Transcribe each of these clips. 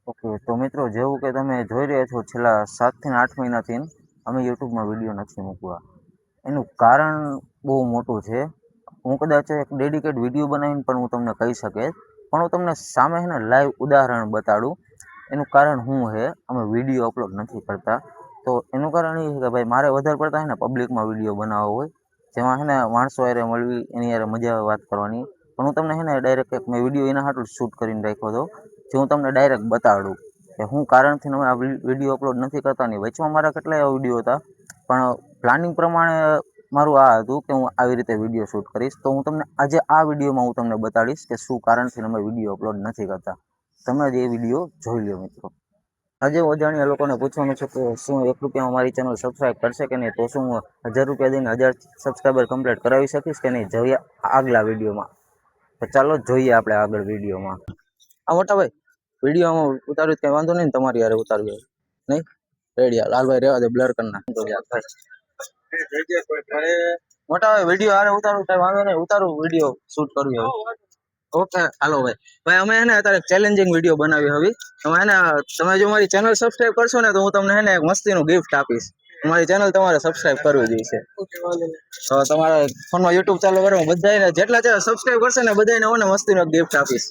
Okay, તો મિત્રો જેવું કે તમે જોઈ રહ્યા છો છેલ્લા 7 થી 8 મહિનાથી અમે યુટ્યુબમાં વિડીયો નથી મૂકવા. એનું કારણ બહુ મોટું છે. હું કદાચ એક ડેડિકેટ વિડીયો બનાવીને પણ હું તમને કહી શકે, પણ હું તમને સામે છે ને લાઈવ ઉદાહરણ બતાડું. એનું કારણ શું છે, અમે વિડીયો અપલોડ નથી કરતા. તો એનું કારણ એ છે કે ભાઈ મારે વધારે પડતા છે ને પબ્લિકમાં વિડીયો બનાવવો હોય, જેમાં છે ને માણસો હારે મળવી, એની હારે મજા આવે વાત કરવાની. પણ હું તમને છે ને ડાયરેક્ટ એક મેં વિડીયો એના હાટું શૂટ કરીને રાખ્યો હતો, જે હું તમને ડાયરેક્ટ બતાડું કે હું કારણથી અમે આ વિડીયો અપલોડ નથી કરતા. નહીં, વચમાં મારા કેટલા એવા વિડીયો હતા, પણ પ્લાનિંગ પ્રમાણે મારું આ હતું કે હું આવી રીતે વિડીયો શૂટ કરીશ. તો હું તમને આજે આ વિડીયોમાં હું તમને બતાડીશ કે શું કારણથી અમે વિડીયો અપલોડ નથી કરતા. તમે જ એ વિડીયો જોઈ લો મિત્રો. આજે અજાણ્યા લોકોને પૂછવાનું છે કે શું 1 રૂપિયામાં મારી ચેનલ સબસ્ક્રાઈબ કરશે કે નહીં, તો શું હું 1000 રૂપિયા દઈને 1000 સબસ્ક્રાઈબર કમ્પ્લીટ કરાવી શકીશ કે નહીં. જોઈએ આગલા વિડીયોમાં. તો ચાલો જોઈએ આપણે આગળ વિડીયોમાં. આ મોટા ભાઈ વિડીયોમાં ઉતાર્યું કઈ વાંધો નહીં ને, તમારી યારે ઉતાર્યું નહીં રેડી. લાલભાઈ રહેવા દે, બ્લર કરી નાખ. મોટા ભાઈ વિડીયો હારે ઉતારું કઈ વાંધો નહીં, ઉતારું વિડીયો શૂટ કરવી હવે. ઓકે હાલો ભાઈ. ભાઈ અમે છે ને અત્યારે ચેલેન્જિંગ વિડીયો બનાવી હવે. તમે છે ને તમે જો મારી ચેનલ સબસ્ક્રાઇબ કરશો ને તો હું તમને છે ને એક મસ્તીનું ગિફ્ટ આપીશ. મારી ચેનલ તમારે સબસ્ક્રાઇબ કરવી જોઈશે. તો તમારા ફોનમાં યુટ્યુબ ચાલુ કરો, બધાને જેટલા સબસ્ક્રાઇબ કરશે ને બધાને હું ને મસ્તીનો ગિફ્ટ આપીશ.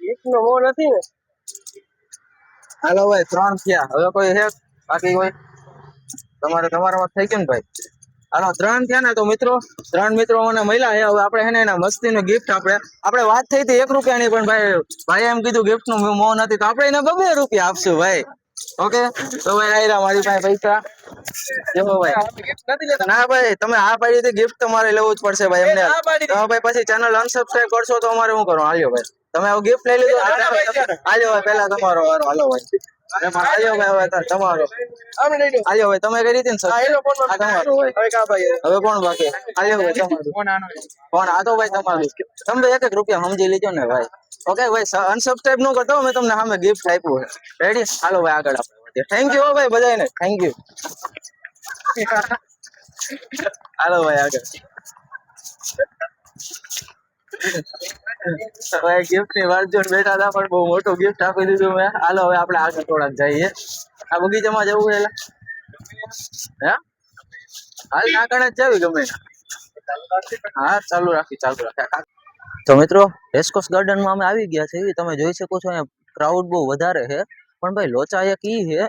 ગિફ્ટનો મો નથી ને. હાલો ભાઈ 3 થયા, હવે કોઈ હે બાકી કોઈ? તમારામાં થઈ ગયું ને ભાઈ? હાલો 3 થયા ને. તો મિત્રો 3 મિત્રો મને મળ્યા છે. હવે આપણે છે ને એના મસ્તીનું ગિફ્ટ આપણે વાત થઈ હતી 1 રૂપિયાની, પણ ભાઈ એમ કીધું ગિફ્ટનું મોહ નથી, તો આપણે એને 2 રૂપિયા આપશું ભાઈ. ઓકે, તો ભાઈ આયરા મારી પાસે પૈસા. જેવો ભાઈ ના ભાઈ તમે આ પાડી હતી, ગિફ્ટ તમારે લેવું જ પડશે ભાઈ. એમને તમે ભાઈ પછી ચેનલ અનસબસ્ક્રાઇબ કરશો તો અમારે શું કરવાનું? હાલ્યો ભાઈ, તમે હવે ગિફ્ટ લઈ લીધું. હાલ્યો ભાઈ, પહેલા તમારો વારો. હાલો ભાઈ, હાલ્યો ભાઈ, હવે તમારો. હાલ્યો ભાઈ, તમે કરી હતી ને સર, હવે કોણ બાકી? હાલ્યો ભાઈ તમારું ફોન. આ તો ભાઈ તમારું. તમે તો 1 રૂપિયા સમજી લીધો ને ભાઈ. ઓકે ભાઈ, અનસબસ્ક્રાઇબ ન કરતો, મેં તમને સામે ગિફ્ટ આપ્યું છે. રેડી? હાલો ભાઈ આગળ આપણે. થેન્ક યુ ભાઈ બધાને, થેન્ક યુ. હાલો ભાઈ આગળ. ભાઈ ગિફ્ટ ની વાત જોઈને બેઠા હતા, પણ બહુ મોટું ગિફ્ટ આપી દીધું મેં. હાલો હવે આપણે આગળ થોડાક જઈએ. આ બગીચામાં જવું છે હે? હાલ નાકણે જ જવી ગમે. હા ચાલુ રાખી. તો મિત્રો રેસકોર્સ ગાર્ડનમાં અમે આવી ગયા છીએ. તમે જોઈ શકો છો અહીંયા ક્રાઉડ બહુ વધારે છે, પણ ભાઈ લોચા એક ઈ છે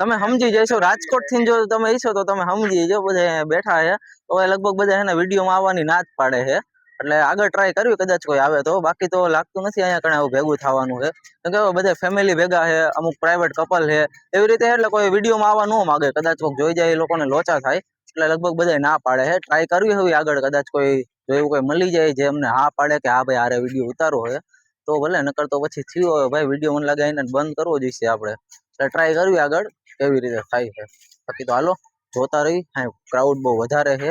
તમે સમજી જશો. રાજકોટ થી જો તમે ઈશો તો તમે સમજી જો. બધા બેઠા છે તો લગભગ બધા એના વિડીયોમાં આવવાની ના જ પાડે છે. એટલે આગળ ટ્રાય કરવી, કદાચ કોઈ આવે તો. બાકી તો લાગતું નથી અહીંયા કણે આવું ભેગું થવાનું છે. કેમ કે બધા ફેમિલી ભેગા છે, અમુક પ્રાઇવેટ કપલ છે એવી રીતે. એટલે કોઈ વિડીયોમાં આવવા ન માગે. કદાચ કોઈ જોઈ જાય એ લોકોને લોચા થાય, એટલે લગભગ બધા ના પાડે છે. ટ્રાય કરવી હવે આગળ, કદાચ કોઈ જો એવું કોઈ મળી જાય જે અમને હા પાડે કે હા ભાઈ આરે વિડીયો ઉતારો હોય તો ભલે, નકર તો પછી થયો હોય ભાઈ વિડીયો મને લાગે એને બંધ કરવો જોઈશે આપણે. એટલે ટ્રાય કરવી આગળ કેવી રીતે થાય છે. બાકી તો હાલો જોતા રહી. હા ક્રાઉડ બહુ વધારે છે,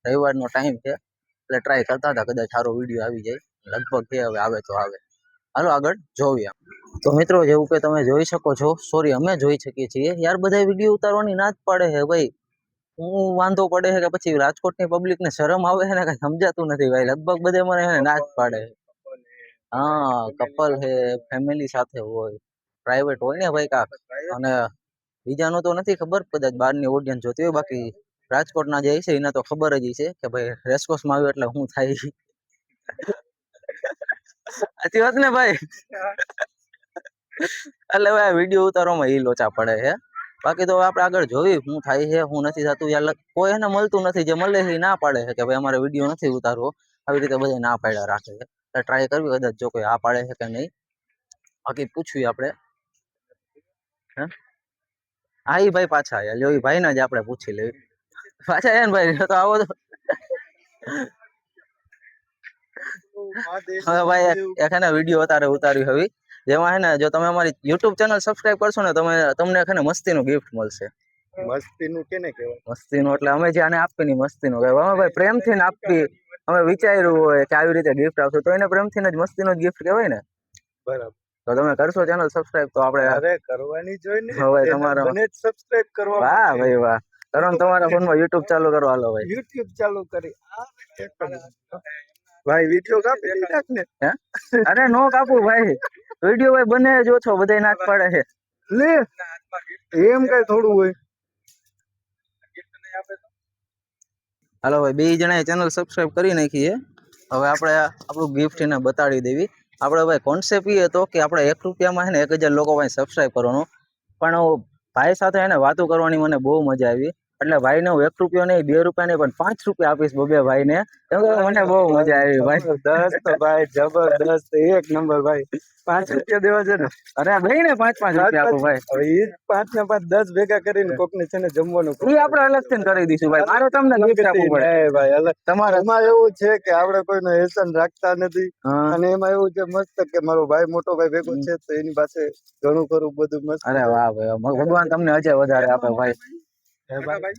રવિવારનો ટાઈમ છે એટલે ટ્રાય કરતા હતા કદાચ સારો વિડીયો આવી જાય. લગભગ છે, હવે આવે તો આવે. હાલો આગળ જોઈએ. તો મિત્રો જેવું કે તમે જોઈ શકો છો, સોરી અમે જોઈ શકીએ છીએ યાર, બધા વિડીયો ઉતારવાની ના જ પાડે છે ભાઈ. હું વાંધો પડે છે કે પછી રાજકોટની પબ્લિક ને શરમ આવે છે ને કઈ સમજાતું નથી ભાઈ. લગભગ બધે મને ના જ પાડે. હા કપલ છે, ફેમિલી સાથે હોય, પ્રાઇવેટ હોય ને ભાઈ કાક. અને બીજાનું તો નથી ખબર, કદાચ બહારની ઓડિયન્સ જોતી હોય. બાકી રાજકોટના જે છે એને તો ખબર જ છે કે ભાઈ રેસકોર્સમાં આવ્યું એટલે શું થાય. સાચી વાત ને ભાઈ. એટલે ભાઈ વિડીયો ઉતારવામાં એ લોચા પડે છે. બાકી તો આપણે આગળ જોઈ શું થાય છે, શું નથી થતું. યાર કોઈ એને મળતું નથી, જે મળે છે ના પાડે છે કે ભાઈ અમારે વિડીયો નથી ઉતારવો. આવી રીતે બધા ના પાડ્યા રાખે છે. ટ્રાય કરવી કદાચ જો કોઈ આ પાડે છે કે નહીં. બાકી પૂછવી આપણે. હા એ ભાઈ પાછા આવ્યા, એ ભાઈ ને જ આપણે પૂછી લેવી. પાછા આવ્યા ને ભાઈ, તો આવો તો હવે ભાઈ એક છે ને વિડીયો અત્યારે ઉતાર્યું હવે, જેમાં છે ને જો તમે અમારી યુટ્યુબ ચેનલ સબસ્ક્રાઇબ કરશો ને તમને છે ને મસ્તીનું ગિફ્ટ મળશે. મસ્તીનું કેને કહેવાય? મસ્તીનું એટલે અમે જે આને આપવી ની મસ્તીનું કહેવાય. અમે ભાઈ પ્રેમથી ને આપવી. અમે વિચાર્યું હોય કે આવી રીતે ગિફ્ટ આવશે તો એને પ્રેમથી જ મસ્તીનો ગિફ્ટ કહેવાય ને. બરાબર. તો તમે કરશો ચેનલ સબસ્ક્રાઇબ તો આપણે અરે કરવાની જોઈ ને. હવે તમારા મને જ સબસ્ક્રાઇબ કરવા. વાહ ભાઈ વાહ. કરો ને તમારા ફોનમાં યુટ્યુબ ચાલુ કરો. હાલો ભાઈ યુટ્યુબ ચાલુ કરી. ભાઈ વિડીયો કાપી નાખ ને. હે અરે નો કાપું ભાઈ, વિડીયો ભાઈ બને જ ઓછો, બધા ના જ પાડે છે. લે એમ કઈ થોડું હોય. હાલો ભાઈ, બે જણાએ ચેનલ સબસ્ક્રાઇબ કરી નાખી છે. હવે આપણે આપણું ગિફ્ટ એને બતાડી દેવી. આપણે ભાઈ કોન્સેપ્ટ એ હતો કે આપણે 1 રૂપિયામાં છે ને 1000 લોકો પાસે સબસ્ક્રાઇબ કરવાનું. પણ ભાઈ સાથે એને વાતો કરવાની મને બહુ મજા આવી. એટલે ભાઈને હું 1 રૂપિયો નહીં, 2 રૂપિયા નહીં, પણ 5 રૂપિયા આપીશ બબે ભાઈને. કેમ કે મને બહુ મજા આવી ભાઈ. જબરદસ્ત ભાઈ, જબરદસ્ત, એક નંબર ભાઈ. 5 રૂપિયા દેવા છે ને? અરે ભાઈ ને 5-5 રૂપિયા આપો ભાઈ. હવે ઈ 5 ને 5 10 ભેગા કરીને કોકને છે ને જમવાનું એ આપણે અલગથી કરી દઈશું ભાઈ. મારે તમને ગિફ્ટ આપવું પડે. એ ભાઈ અલગ. તમારે એમાં એવું છે કે આપણે કોઈનો એહસાન રાખતા નથી. હા. અને એમાં એવું છે મસ્ત કે મારો ભાઈ મોટો ભાઈ ભેગો છે તો એની પાસે ઘણું ખરું બધું મસ્ત. અરે વાહ ભાઈ, ભગવાન તમને અજય વધારે આપે ભાઈ. હે ભાઈ.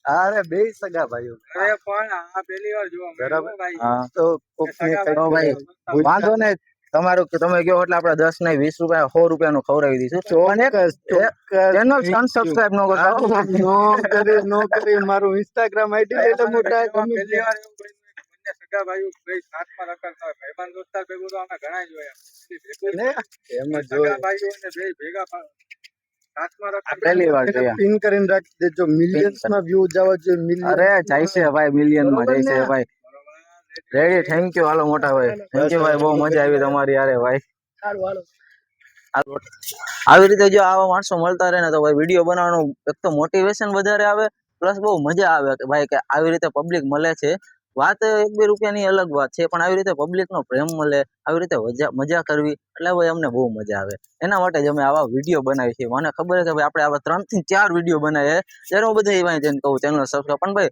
અરે બે સગા ભાઈઓ. અરે પણ આ પહેલી વાર જોવા મળ્યું હો ભાઈ. હા તો કોકને તો ભાઈ વાંધો નહીં, તમારું કે તમે કહો એટલે આપણે 10 નહીં 20 રૂપિયા 100 રૂપિયાનું ખવડાવી દઈશું. ચેનલ અનસબસ્ક્રાઇબ ન કરતા. નો કરી મારું ઇન્સ્ટાગ્રામ આઈડી એટલે મોટા પહેલી વાર એવું બન્યું કે બંને સગા ભાઈઓ ભાઈ સાથમાં રખડતા હોય. ભાઈબંધ દોસ્તાર ભેગું તો અમે ઘણા જોયા. એમ જ સગા જોઈએ. ભાઈઓ ને બે ભેગા સાથમાં રખડતા પહેલી વાર જોયા. પિન કરીને રાખી દેજો, મિલિયન્સ માં વ્યૂ જવા જોઈએ. મિલિયન અરે જાય છે ભાઈ, મિલિયન માં જાય છે ભાઈ. Ready, thank you. હાલો મોટા ભાઈ, થેન્ક યુ ભાઈ, બહુ મજા આવી તમારી યારે ભાઈ. આવી રીતે જો આવા માણસો મળતા રહે ને તો ભાઈ વિડીયો બનાવવાનું એક તો મોટિવેશન વધારે આવે, પ્લસ બહુ મજા આવે કે ભાઈ કે આવી રીતે પબ્લિક મળે છે. વાત 1-2 રૂપિયાની અલગ વાત છે, પણ આવી રીતે પબ્લિક નો પ્રેમ મળે, આવી રીતે મજા કરવી, એટલે ભાઈ અમને બહુ મજા આવે. એના માટે જ અમે આવા વિડીયો બનાવી છે. મને ખબર છે કે ભાઈ આપણે આવા 3 થી 4 વિડીયો બનાવીએ ત્યારે હું બધા એવા જઈને કહું ચેનલ સબસ્ક્રાઇબ. પણ ભાઈ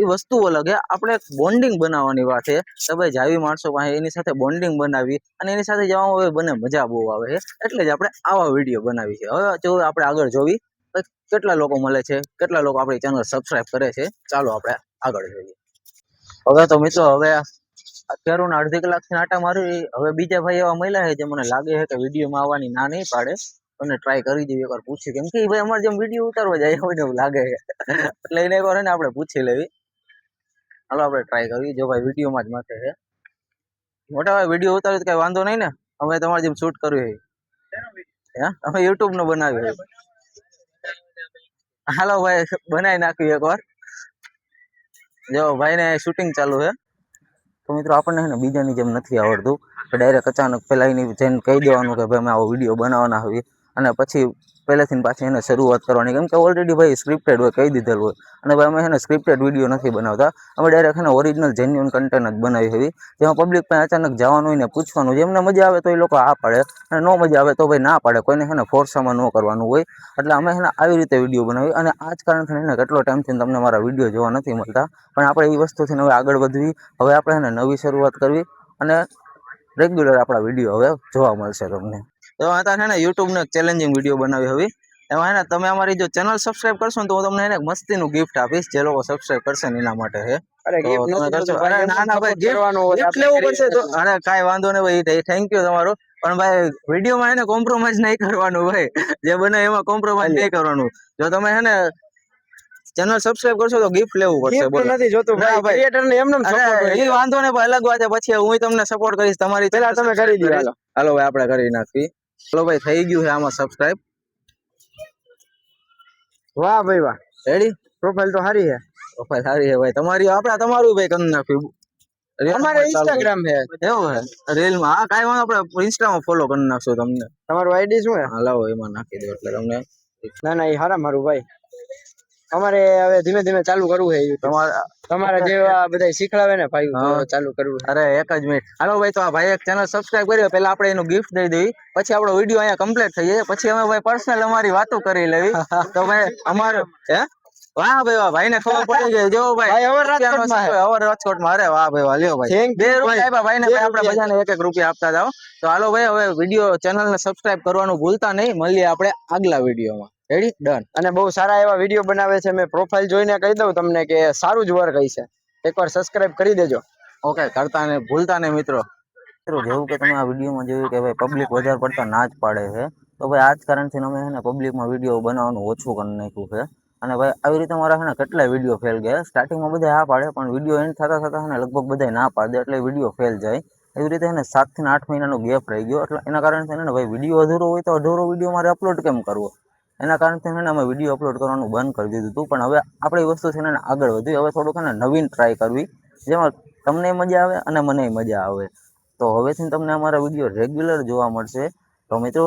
એ વસ્તુ અલગ છે. આપણે એક બોન્ડિંગ બનાવવાની વાત છે કે ભાઈ જાવી માણસો પાસે એની સાથે બોન્ડિંગ બનાવી અને એની સાથે જવામાં હવે બને મજા બહુ આવે છે. એટલે જ આપણે આવા વિડીયો બનાવી છે. હવે જો આપણે આગળ જોવી કેટલા લોકો મળે છે, કેટલા લોકો આપણી ચેનલ સબસ્ક્રાઇબ કરે છે. ચાલો આપણે આગળ જોઈએ. હવે તો મિત્રો હવે અત્યારનું 1/2 કલાકથી આટા મારી. હવે બીજા ભાઈ એવા મળ્યા છે જે મને લાગે છે કે વિડીયોમાં આવવાની ના નહીં પાડે. અને ટ્રાય કરી દઈએ, એકવાર પૂછી, કેમ કે ભાઈ અમારે જેમ વિડીયો ઉતારવા જાય હોય એવું લાગે છે. એટલે એને એકવાર ને આપણે પૂછી લેવી. હાલો આપણે ટ્રાય કરી. જો ભાઈ વિડીયોમાં જ માથે છે. મોટા ભાઈ વિડીયો ઉતાર્યો તો કઈ વાંધો નહીં ને? અમે તમારે જેમ શૂટ કર્યું હે, અમે યુટ્યુબ નું બનાવ્યું. હાલો ભાઈ બનાવી નાખ્યું એકવાર. જો ભાઈ ને શૂટિંગ ચાલુ છે. તો મિત્રો આપણને છે ને બીજાની જેમ નથી આવડતું કે ડાયરેક્ટ અચાનક પેલા એની જઈને કહી દેવાનું કે ભાઈ અમે આવો વિડીયો બનાવવાના હોય અને પછી પહેલેથી પાછી એને શરૂઆત કરવાની. કેમ કે ઓલરેડી ભાઈ સ્ક્રિપ્ટેડ હોય, કહી દીધેલું હોય. અને ભાઈ અમે છે સ્ક્રિપ્ટેડ વિડીયો નથી બનાવતા. અમે ડાયરેક્ટ છે ઓરિજિનલ જેન્યુઅન કન્ટેન્ટ જ બનાવી હોય, જેમાં પબ્લિક પાસે અચાનક જવાનું હોય ને પૂછવાનું હોય. એમને મજા આવે તો એ લોકો આ પાડે, અને ન મજા આવે તો ભાઈ ના પાડે. કોઈને છે ને ફોર્સમાં ન કરવાનું હોય. એટલે અમે છે ને આવી રીતે વિડીયો બનાવી. અને આ જ કારણથી ને કેટલો ટાઈમથી તમને મારા વિડીયો જોવા નથી મળતા, પણ આપણે એ વસ્તુથી હવે આગળ વધવી. હવે આપણે છે ને નવી શરૂઆત કરવી અને રેગ્યુલર આપણા વિડીયો હવે જોવા મળશે તમને. તો અત્યારે છે ને યુટ્યુબ ને ચેલેન્જિંગ વિડીયો બનાવી હવે. એમાં છે ને તમે અમારી જો ચેનલ સબસ્ક્રાઇબ કરશો ને તો હું તમને એને મસ્તીનું ગિફ્ટ આપીશ. જે લોકો સબસ્ક્રાઇબ કરશે ને એના માટે છે. અરે ના ના ભાઈ, ગિફ્ટ લેવું પડશે તો અરે કાંઈ વાંધો નહીં ભાઈ, થેન્ક યુ તમારો. પણ ભાઈ વિડીયોમાં એને કોમ્પ્રોમાઇઝ નહીં કરવાનું ભાઈ. જે બને એમાં કોમ્પ્રોમાઇઝ નહીં કરવાનું. જો તમે છે ને ચેનલ સબસ્ક્રાઇબ કરશો તો ગિફ્ટ લેવું પડશે. બોલો નથી જોતું ભાઈ, ક્રિએટર ને એમને સપોર્ટ. એ વાંધો ને ભાઈ, અલગ વાત છે. પછી હું તમને સપોર્ટ કરીશ. તમારી પેલા તમે કરી દો. હાલો ભાઈ આપણે કરી નાખી. ચલો ભાઈ થઈ ગયું છે આમાં સબસ્ક્રાઇબ. વાહ ભાઈ વાહ, રેડી. પ્રોફાઇલ તો સારી છે. પ્રોફાઇલ સારી છે ભાઈ તમારી. તમારું ભાઈ કરી નાખ્યું. અમારે ઇન્સ્ટાગ્રામ છે. એવું છે રીલમાં? હા કાંઈ વાંધો, આપણે ઇન્સ્ટામાં ફોલો કરી નાખશું તમને. તમારું આઈડી શું છે? હાલો એમાં નાખી દો એટલે તમને. ના ના એ હારા મારું ભાઈ. અમારે હવે ધીમે ધીમે ચાલુ કરવું છે. તમારા જેવા બધા શીખડાવે ને ભાઈ, ચાલુ કરવું. અરે એક જ મિનિટ. હાલો ભાઈ, તો આ ભાઈ એક ચેનલ સબસ્ક્રાઇબ કરી પેલા આપણે એનું ગિફ્ટ દઈ દઈએ, પછી આપણો વિડીયો અહીંયા કમ્પ્લીટ થઈ જાય. પછી અમે ભાઈ પર્સનલ અમારી વાતો કરી લેવી. તો ભાઈ અમારો હે વાહ ભાઈ વાહ, ભાઈ ને ખબર પડી ગઈ. જો ભાઈ અવર રાજકોટમાં. અરે વાહ ભાઈ વાહ, લ્યો ભાઈ 2 રૂપિયા આપ્યા ભાઈ ને. આપણે બધાને 1-1 રૂપિયા આપતા જાઓ. તો હાલો ભાઈ હવે વિડીયો ચેનલ ને સબસ્ક્રાઇબ કરવાનું ભૂલતા નહીં. મળીએ આપણે આગલા વિડીયોમાં. Ready, done. અને બહુ સારા એવા વિડીયો બનાવે છે. મેં પ્રોફાઇલ જોઈને કહી દઉં તમને કે સારું જ વર્ક હશે. એકવાર સબસ્ક્રાઇબ કરી દેજો. ઓકે, કરતા ને ભૂલતા ને મિત્રો. જેવું કે તમે આ વિડીયોમાં જોયું કે ભાઈ પબ્લિક વધારે પડતા ના જ પાડે છે, તો ભાઈ આ જ કારણથી અમે છે ને પબ્લિકમાં વિડીયો બનાવવાનું ઓછું કરી નાખ્યું છે. અને ભાઈ આવી રીતે મારા છે ને કેટલાય વિડીયો ફેલ ગયા. સ્ટાર્ટિંગમાં બધા હા પાડે, પણ વિડીયો એન્ડ થતા થતા છે ને લગભગ બધા ના પાડે એટલે વિડીયો ફેલ જાય. એવી રીતે એને 7 થી 8 મહિનાનો ગેપ રહી ગયો. એટલે એના કારણે છે ને ભાઈ વિડીયો અધૂરો હોય તો અધૂરો વિડીયો મારે અપલોડ કેમ કરવો? એના કારણથી છે ને અમે વિડીયો અપલોડ કરવાનું બંધ કરી દીધું હતું. પણ હવે આપણે એ વસ્તુ છે ને આગળ વધી, હવે થોડુંક છે ને નવીન ટ્રાય કરવી, જેમાં તમને મજા આવે અને મને મજા આવે. તો હવેથી તમને અમારા વિડીયો રેગ્યુલર જોવા મળશે. તો મિત્રો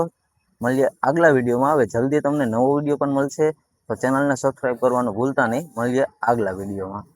મળીએ આગલા વિડીયોમાં. હવે જલ્દી તમને નવો વિડીયો પણ મળશે, તો ચેનલને સબસ્ક્રાઈબ કરવાનું ભૂલતા નહીં. મળીએ આગલા વિડીયોમાં.